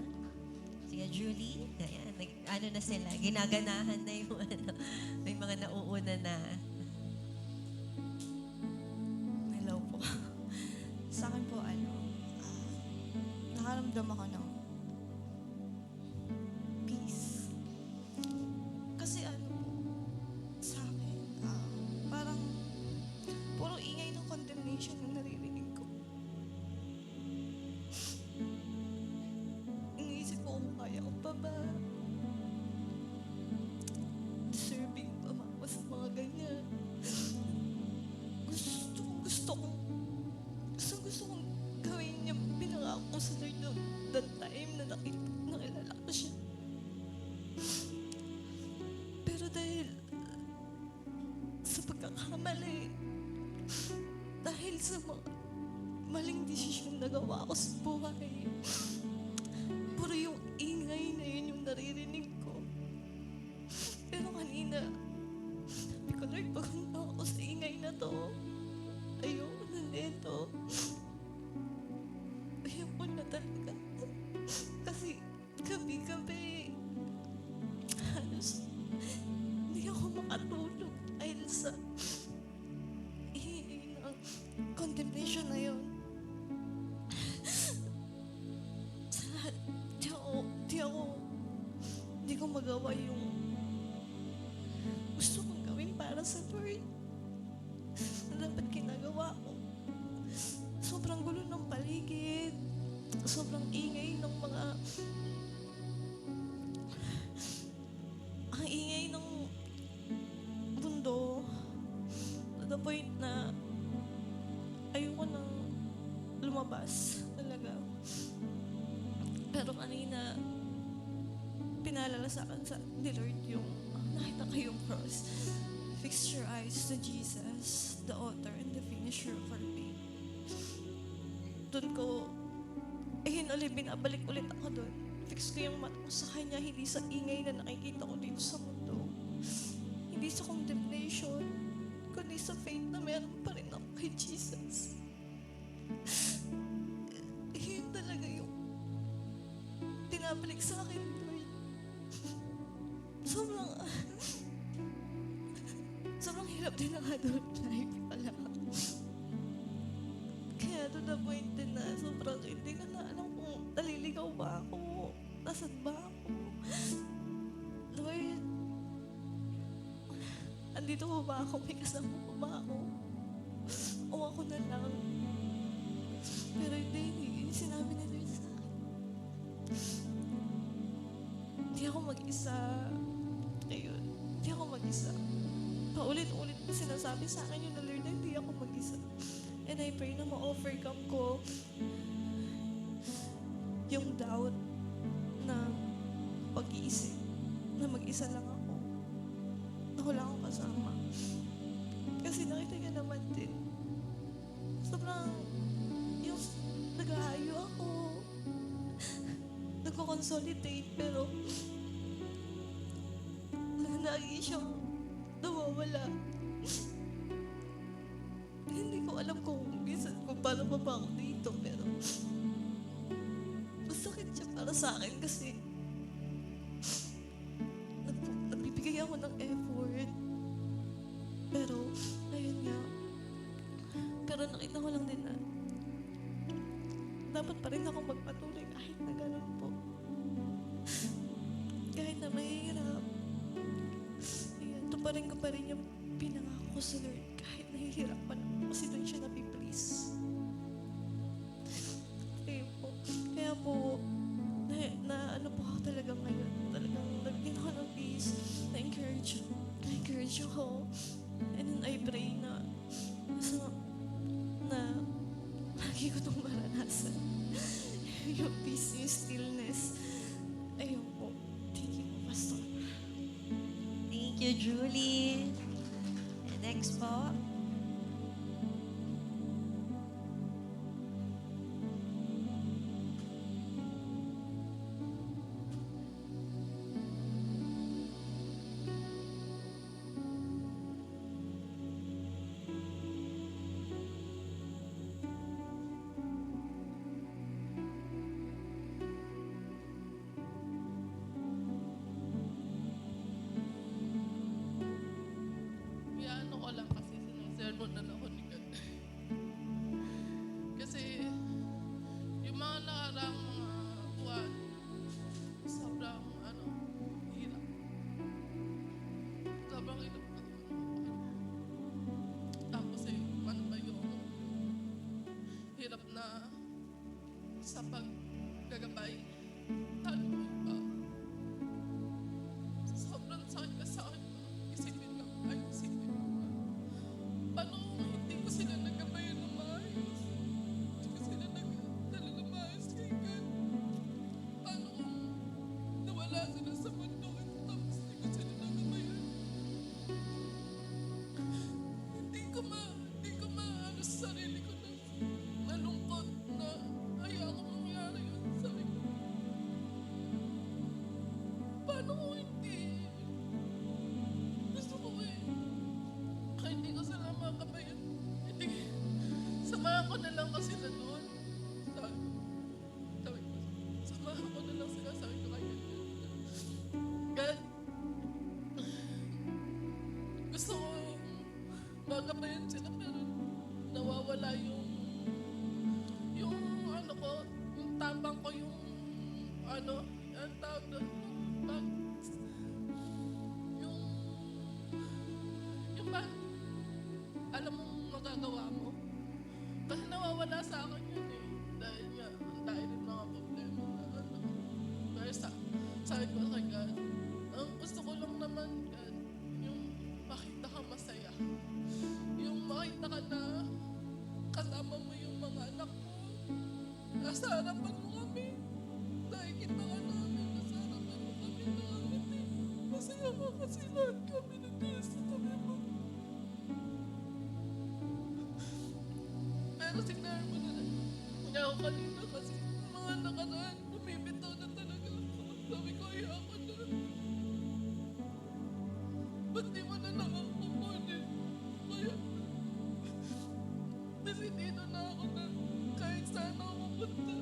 Sige, Julie. Ayan, ano na sila, ginaganahan na yung ano, may mga nauuna na. Hello po. Sa akin po, nakaramdam ako ng peace. Kasi sa akin, parang puro ingay ng condemnation yung naririnig ko. Iniisip ko kung kaya ko pa ba. Deserving pa ba sa mga ganyan. Gusto kong gawin yung pinangako ko sa Lord noong that time na nakilala ko siya. Pero dahil sa pagkakamali, dahil sa mga maling desisyon na gawa ko sa buhay, puro yung ingay na yun yung naririnig ko. Pero kanina, sabi ko, Lord, pagunta ako sa ingay na to. Ayoko na nito. Ayoko na talaga. Kasi gabi-gabi, halos hindi ako makatulog dahil sa ingay ng condemnation na yun. Sa lahat, hindi ko magawa yung gusto kong gawin para sa Lord na dapat ginagawa ko. Sobrang gulo ng paligid. sobrang ingay ng mga ang ingay ng mundo to the point na ayoko nang lumabas talaga. Pero kanina pinaalala sa akin ni Lord yung nakita ko yung cross. Fix your eyes to Jesus, the author and the finisher of our faith. Doon ko, binabalik ulit ako doon. Fix ko yung mata ko sa Kanya, hindi sa ingay na nakikita ko dito sa mundo. Hindi sa condemnation, kundi sa faith na meron pa rin ako kay Jesus. Yun talaga yung tinabalik sa akin, Lord. Sobrang hirap din ang adult life pala. Kaya to the point din na sobrang hindi ko na alam kung naliligaw ba ako, nasan ba ako. Lord, andito ko ba ako, may kasama ko ba ako, o ako na lang. Pero hindi, sinabi ni Lord sa akin, hindi ako mag-isa. Ayun, hindi ako mag-isa. Paulit-ulit na sinasabi sa akin yung Lord na hindi ako mag-isa. And I pray na ma-overcome ko yung doubt na pag-iisip na mag-isa lang ako. Na wala akong kasama. Kasi nakita niya naman din, sobrang yung nag-aayo ako, nagko-consolidate, pero lagi siyang nawawala. Hindi ko alam kung paano pa ba ako dito, pero masakit siya para sa akin kasi nagbibigay ako ng effort. Pero, ayun nga. Pero nakita ko lang din na dapat pa rin ako magpatuloy kahit na ganun po. Kahit na mahirap. Ayan, tuparin ko pa rin yung pinangako ko sa Lord kahit nahihirapan ako kasi doon siya napiplease. Ayun po. Kaya po, na ano po ako talaga ngayon. Talagang naging ako ng peace. Na-encourage ako. And then I pray na lagi ko itong maranasan. Yung peace, yung stillness. Ayun po. Thank you po, Pastor. Thank you, Julie. And next po. Ano ko lang kasi sinusermon na ako ni God. Kasi yung mga nakarang buwan, sobrang hirap. Sobrang hirap na. Tapos ano ba yung hirap na sa paggagabay. Lalo iba. Sobrang sakit na sa akin. Isipin lang. Ay, isipin. Paano kung hindi ko sila nagabayan ng maayos? Hindi ko sila nagdala ng maayos kay God? Paano kung nawala sila sa mundo tapos hindi ko sila nagabayan? Hindi ko maano sa sarili ko na malungkot na ayoko mangyari yun sa akin. Paano kung hindi? Gusto ko kaya hindi ko sila makabayan. Hindi, samahan ko na lang kasi sila doon. Samahan ko na lang sila. Sabi ko kaya God, gusto ko makabayan sila pero nawawala yung ano ko, yung tabang ko, yung ang tawag doon, yung ba, alam mong magagawa mo. Kasi nawawala sa akin yun dahil nga, ang dahil nasa harapan mo kami. Nakikita ka namin, nasa harapan mo kami nakangiti. Masaya ka kasi lahat kami nandun sa tabi mo. Pero sinabi mo na niya ako kanina kasi mga nakaraan, bumibitaw na talaga ako. Sabi ko, ay ako na. Ba't di mo na lang ako kukunin? Kaya, decidido na ako na kahit saan ako pupunta.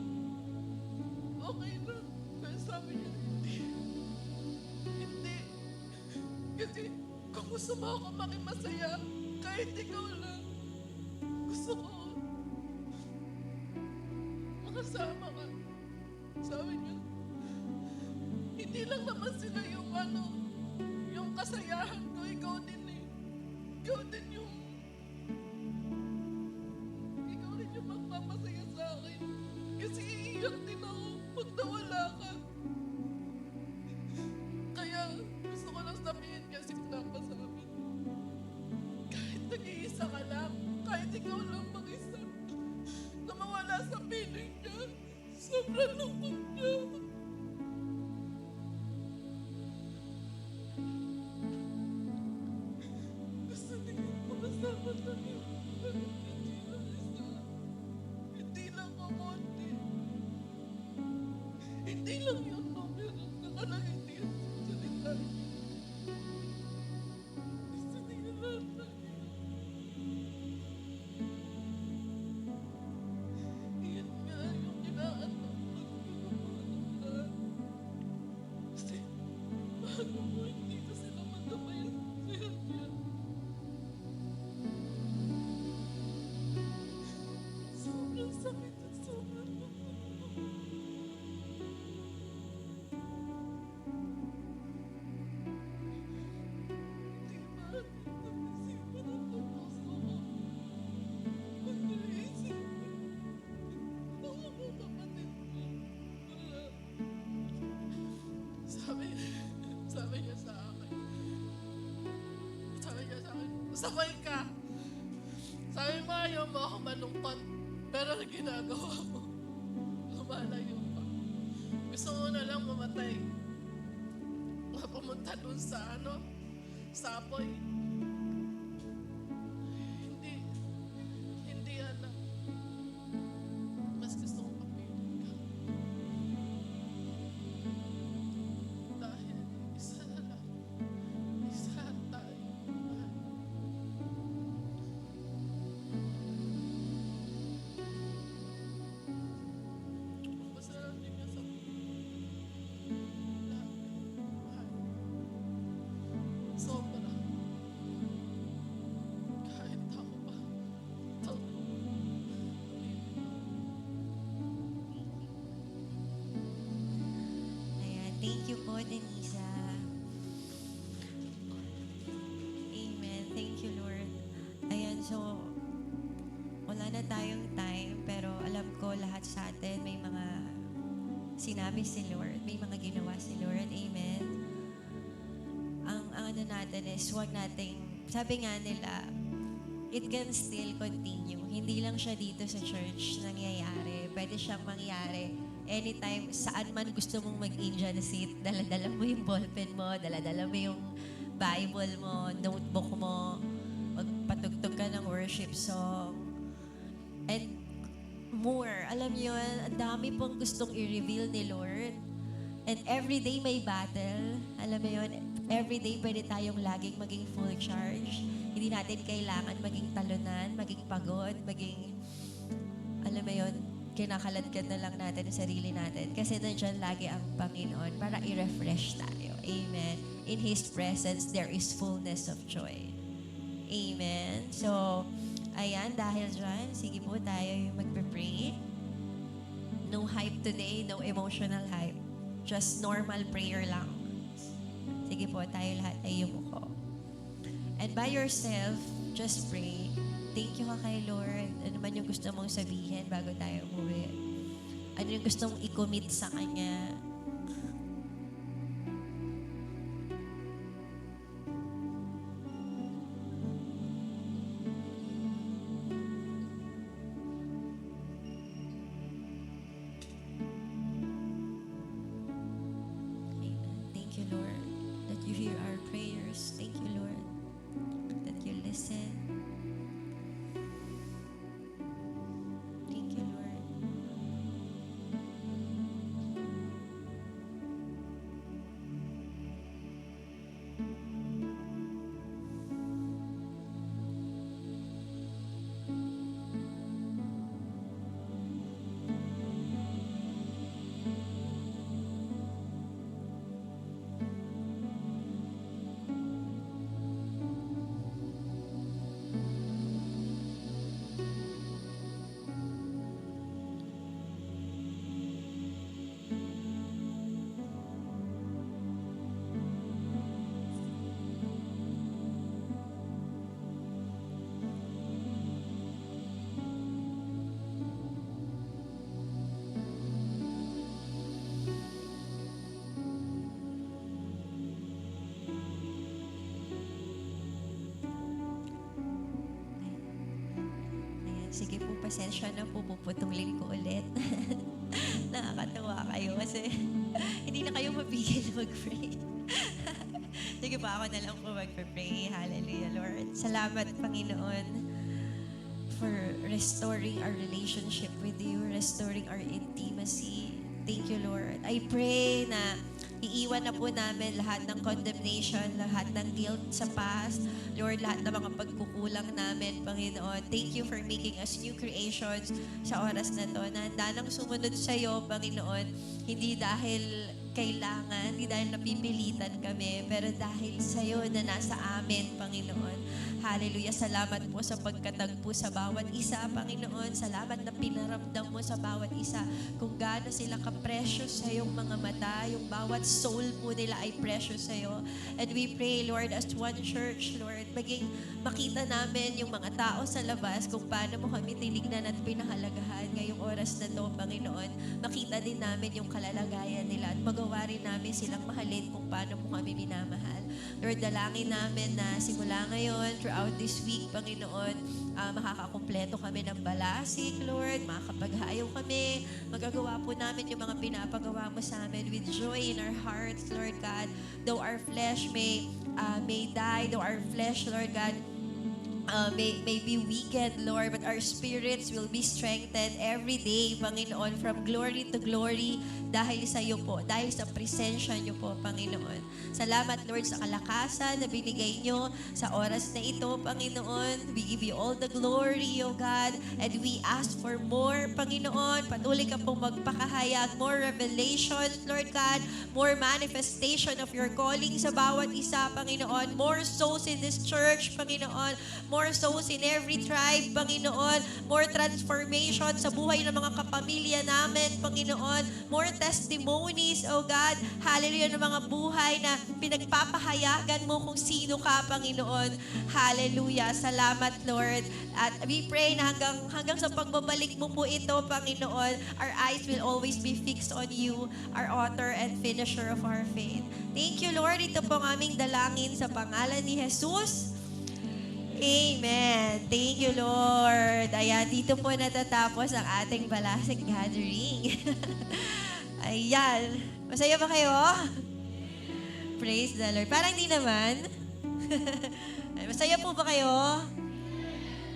Okay na. Kaya sabi niya, hindi. Hindi. Kasi kung gusto mo ako makimasaya, kahit ikaw lang, gusto ko makasama ka. Sabi niya, hindi lang naman sila yung yung kasayahan ko, ikaw din eh. Ikaw din yung magpapasaya sa akin. Kasi iiyak din ako pag nawala ka. Kaya gusto ko lang sabihin kasi pinapa sa amin. Kahit nag-iisa ka lang, kahit ikaw lang mag-isa, na mawala sa piling niya, sobrang lungkot niya. Gusto niya makasama tayo. Hindi lang kamonti. Hindi lang yung numero. Nakalagay din sa salita. Gusto niya lahat tayo. Iyan nga yung kinaanak ko. Kasi bago mo hindi ko sila matabayan sa niya. Sobrang sakit at sobrang lungkot ko. Di ba naisipan ang puso ko? Pag naisip ko, ang mga kapatid ko, wala. Sabi niya sa akin, sabay ka. Sabi mo, ayaw mo ako malungkot. Pero ang ginagawa mo, lumalayo pa. Gusto mo na lang mamatay. Pumunta dun sa sa apoy. Hindi anak. Mas gusto kong kapiling ka. Dahil isa na lang. Isa tayo. Masarap din niya sa lahat. Mahal. Sobra. Kahit ako pa. Ito. Ayan, thank you po, Denisa. Amen. Thank you, Lord. Ayan, so, wala na tayong time, pero alam ko lahat sa atin may mga sinabi si Lord, may mga ginawa si Lord. Amen. Ang ano natin is, huwag nating, sabi nga nila, it can still continue. Hindi lang siya dito sa church nangyayari. Pwede siyang mangyari anytime, saan man gusto mong mag-Indian seat. Dala-dala mo yung ballpen mo, dala-dala mo yung Bible mo, notebook mo, magpatugtog ka ng worship song. And more. Alam niyo, ang dami pong gustong i-reveal ni Lord. And everyday may battle. Alam mo yun, everyday pwede tayong laging maging full charge. Hindi natin kailangan maging talunan, maging pagod, maging, alam mo yun, kinakaladkad na lang natin ang sarili natin. Kasi nandiyan lagi ang Panginoon para i-refresh tayo. Amen. In His presence, there is fullness of joy. Amen. So, ayan, dahil dyan, sige po tayo yung magpe-pray. No hype today, no emotional hype. Just normal prayer lang. Sige po, tayo lahat ay yumuko. And by yourself, just pray. Thank you ka kay Lord. Ano man yung gusto mong sabihin bago tayo umuwi? Ano yung gusto mong i-commit sa Kanya? Sige po, pasensya na po, puputulin ko ulit. Nakakatawa kayo kasi hindi na kayo mapigil mag-pray. Sige po, ako na lang po mag-pray. Hallelujah, Lord. Salamat, Panginoon, for restoring our relationship with you, restoring our intimacy. Thank you, Lord. I pray na iiwan na po namin lahat ng condemnation, lahat ng guilt sa past. Lord, lahat ng mga pagkukulang namin, Panginoon. Thank you for making us new creations sa oras na to. Na handa nang sumunod sa iyo, Panginoon, hindi dahil kailangan, hindi dahil napipilitan kami, pero dahil sa iyo na nasa amin, Panginoon. Hallelujah. Salamat po sa pagkatagpo sa bawat isa, Panginoon. Salamat na pinaramdam mo sa bawat isa kung gaano sila ka-precious sa iyong mga mata. Yung bawat soul po nila ay precious sa iyo. And we pray, Lord, as one church, Lord, maging makita namin yung mga tao sa labas kung paano mo kami tinignan at pinahalagahan ngayong oras na to, Panginoon. Makita din namin yung kalalagayan nila at magawa rin namin silang mahalin kung paano mo kami minamahal. Lord, dalangin namin na simula ngayon, throughout this week, Panginoon, makakakumpleto kami ng balasik, Lord, makakapaghayaw kami, magagawa po namin yung mga pinapagawa mo sa amin with joy in our hearts, Lord God. Though our flesh may die, though our flesh, Lord God, may be weakened, Lord, but our spirits will be strengthened every day, Panginoon, from glory to glory, dahil sa iyo po, dahil sa presensya niyo po, Panginoon. Salamat, Lord, sa kalakasan na binigay niyo sa oras na ito, Panginoon. We give you all the glory, O God, and we ask for more, Panginoon. Patuloy ka pong magpakahayag, more revelations, Lord God, more manifestation of your calling sa bawat isa, Panginoon. More souls in this church, Panginoon. More souls in every tribe, Panginoon. More transformation sa buhay ng mga kapamilya namin, Panginoon. More testimonies, O God. Hallelujah, ng mga buhay na pinagpapahayagan mo kung sino ka, Panginoon. Hallelujah. Salamat, Lord. At we pray na hanggang sa pagbabalik mo po ito, Panginoon, our eyes will always be fixed on you, our author and finisher of our faith. Thank you, Lord. Ito po ang aming dalangin sa pangalan ni Jesus. Amen. Thank you, Lord. Ayan, dito po natatapos ang ating balasik gathering. Ayan. Masaya ba kayo? Praise the Lord. Parang hindi naman. Masaya po ba kayo?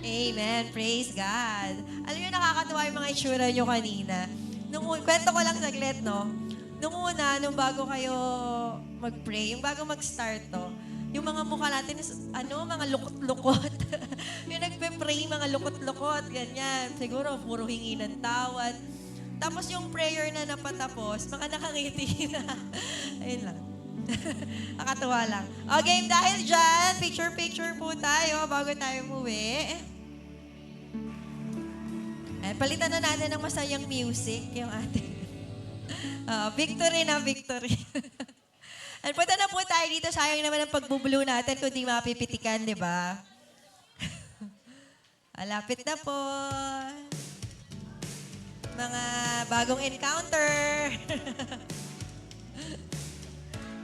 Amen. Praise God. Alam niyo, nakakatuwa yung mga itsura niyo kanina. Kwento ko lang saglit, no? Nung una, nung bago kayo mag-pray, yung bago mag-start to, yung mga mukha natin is, mga lukot-lukot. Yung nagpe-pray, mga lukot-lukot, ganyan. Siguro, puro hingi ng tawad. Tapos yung prayer na napatapos, mga nakangiti na. Ayun lang. Nakatuwa lang. Okay, dahil dyan, picture-picture po tayo bago tayo umuwi. Palitan na natin ng masayang music, yung ating victory na victory. At punta na po tayo dito. Sayang naman ang pagbubulu natin kung di mapipitikan, di ba? Malapit na po. Mga bagong encounter.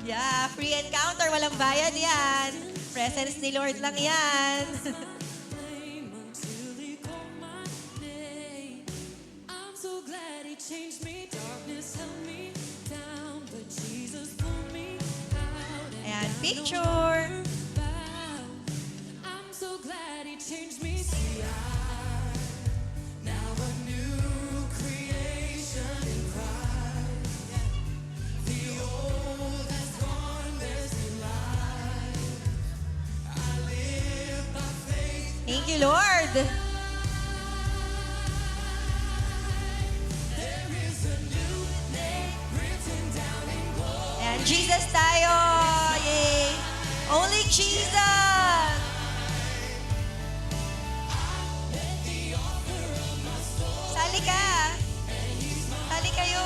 Yeah, free encounter. Walang bayad yan. Presence ni Lord lang yan. I'm so glad He changed me. Darkness held me down, but Jesus pulled me out. Ayan, picture. I'm so glad He changed me. See, now a new creation in Christ. The old has gone, there's new life. I live by faith. Thank you, Lord. There is a new name written down in gold. Ayan, Jesus tayo. Yay. Only Jesus. Sali ka. Sali kayo.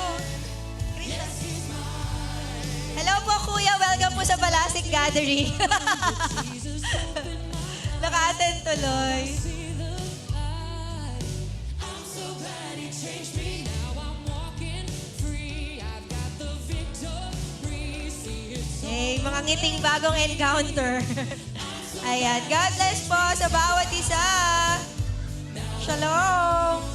Hello po, Kuya. Welcome po sa Balasik Gathering. Naka-attend tuloy. See the light. I'm so glad He changed me. Now I'm walking free. I've got the victory. See it's Hey, mga ngiting bagong encounter. Ayan, God bless po sa bawat isa. Shalom!